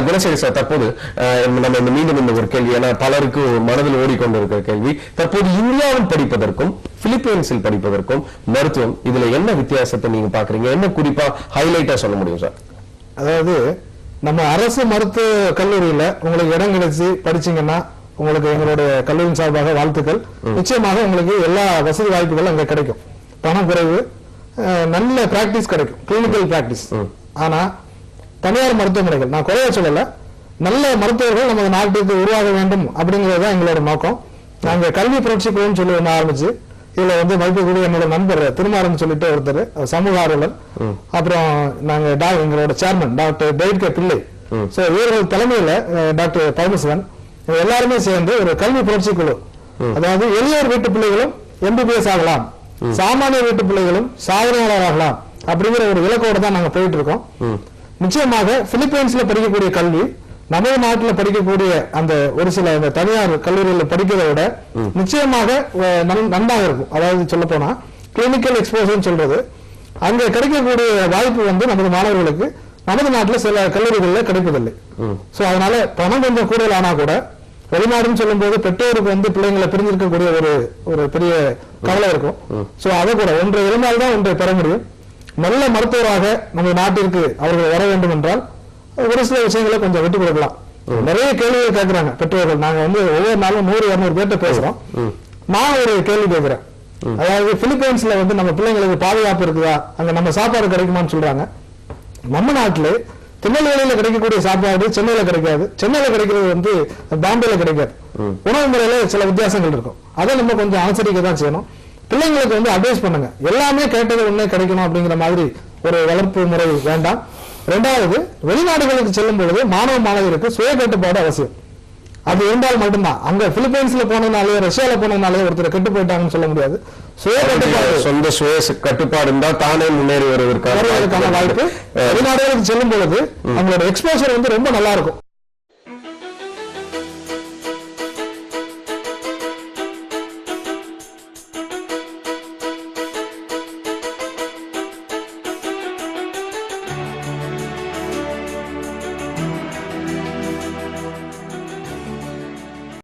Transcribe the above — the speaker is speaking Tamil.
குணசேகர சார், தற்போது நம்ம மீண்டும் இந்த ஒரு கேள்வி, ஏன்னா பலருக்கு மனதில் ஓடிக்கொண்டிருக்கிற கேள்வி, தற்போது இந்தியாவில் படிப்பதற்கும் பிலிப்பைன்ஸில் படிப்பதற்கும் மருத்துவம், இதுல என்ன வித்தியாசத்தை நீங்க பாக்குறீங்க? என்ன குறிப்பா ஹைலைட்டா சொல்ல முடியும் சார்? அதாவது நம்ம அரசு மருத்துவ கல்லூரியில உங்களுக்கு இடம் கிடைச்சி படிச்சீங்கன்னா உங்களுக்கு எங்களுடைய கல்லூரியின் சார்பாக வாழ்த்துக்கள். நிச்சயமாக உங்களுக்கு எல்லா வசதி வாய்ப்புகளும் அங்க கிடைக்கும். பணம் குறைவு, நல்ல பிராக்டிஸ் கிடைக்கும், கிளினிக்கல் பிராக்டிஸ். ஆனா தனியார் மருத்துவமனைகள், நான் குறைய சொல்லல, நல்ல மருத்துவர்கள் நமது நாட்டுக்கு உருவாக வேண்டும் அப்படிங்கிறது தான் எங்களோட நோக்கம். நாங்க கல்வி புரட்சி குழுன்னு சொல்லி ஒன்று ஆரம்பிச்சு, இதுல மதிப்புக்குரிய என்னோட நண்பர் திருமாறன் சொல்லிட்டு ஒருத்தர் சமூக ஆர்வலர், அப்புறம் நாங்க எங்களோட சேர்மன் டாக்டர் டேவிட் பிள்ளை, இவர்கள் தலைமையில டாக்டர் பரமசிவன், எல்லாருமே சேர்ந்து ஒரு கல்வி புரட்சி குழு, அதாவது எளியோர் வீட்டு பிள்ளைகளும் MBBS ஆகலாம், சாமானிய வீட்டு பிள்ளைகளும் சாதனையாளர் ஆகலாம் அப்படிங்கிற ஒரு இலக்கோட தான் நாங்க போயிட்டு இருக்கோம். நிச்சயமாக பிலிப்பைன்ஸ்ல படிக்கக்கூடிய கல்வி நமது நாட்டில் படிக்கக்கூடிய அந்த ஒரு சில தனியார் கல்லூரிகளில் படிக்கிறத விட நிச்சயமாக நன்றாக இருக்கும். அதாவது சொல்ல போனா கிளினிக்கல் எக்ஸ்போசர் சொல்றது, அங்க கிடைக்கக்கூடிய வாய்ப்பு நமது மாணவர்களுக்கு நமது நாட்டில் சில கல்லூரிகளில் கிடைப்பதில்லை. சோ அதனால பணம் கொஞ்சம் கூடுதல் ஆனா கூட வெளிநாடுன்னு சொல்லும் போது பெற்றோருக்கு பிள்ளைங்களை பிரிஞ்சிருக்கக்கூடிய ஒரு பெரிய கவலை இருக்கும். சோ அதை கூட ஒன்றை இருந்தால் தான் ஒன்றை பெற முடியும். நல்ல மருத்துவராக நம்ம நாட்டிற்கு அவர்கள் வர வேண்டும் என்றால் ஒரு சில விஷயங்களை கொஞ்சம் விட்டு கொடுக்கலாம். நிறைய கேள்விகள் கேட்கிறாங்க பெற்றோர்கள். நாங்க ஒவ்வொரு நாளும் 100-200 பேர்ட்ட பேசுறோம். நான் ஒரு கேள்வி கேட்கிறேன், அதாவது பிலிப்பைன்ஸ்ல நம்ம பிள்ளைங்களுக்கு பாதுகாப்பு இருக்குதா, அங்க நம்ம சாப்பாடு கிடைக்குமான்னு சொல்றாங்க. நம்ம நாட்டிலே திருநெல்வேலியில கிடைக்கக்கூடிய சாப்பாடு சென்னையில கிடைக்காது, சென்னையில கிடைக்கிறது பாம்பேல கிடைக்காது. உணவு முறையில சில வித்தியாசங்கள் இருக்கும். அதை நம்ம கொஞ்சம் அனுசரிக்க தான் செய்யணும். பிள்ளைங்களுக்கு அட்வைஸ் பண்ணுங்க, எல்லாமே கேட்டது ஒண்ணே கிடைக்கணும் அப்படிங்கிற மாதிரி ஒரு வளர்ப்பு முறை வேண்டாம். இரண்டாவது, வெளிநாடுகளுக்கு செல்லும் பொழுது மாணவ மாணவியருக்கு சுய கட்டுப்பாடு அவசியம். அது இருந்தால் மட்டும்தான். அங்க பிலிப்பைன்ஸ்ல போனதுனாலே ரஷ்யால போனதுனாலே ஒருத்தர் கெட்டு போயிட்டாங்கன்னு சொல்ல முடியாது. சுய கட்டுப்பாடு, சொந்த சுய கட்டுப்பாடு இருந்தால் தானே முன்னேறி வருவதற்கான வாய்ப்பு. வெளிநாடுகளுக்கு செல்லும் பொழுது அவங்களோட எக்ஸ்போசர் ரொம்ப நல்லா இருக்கும்.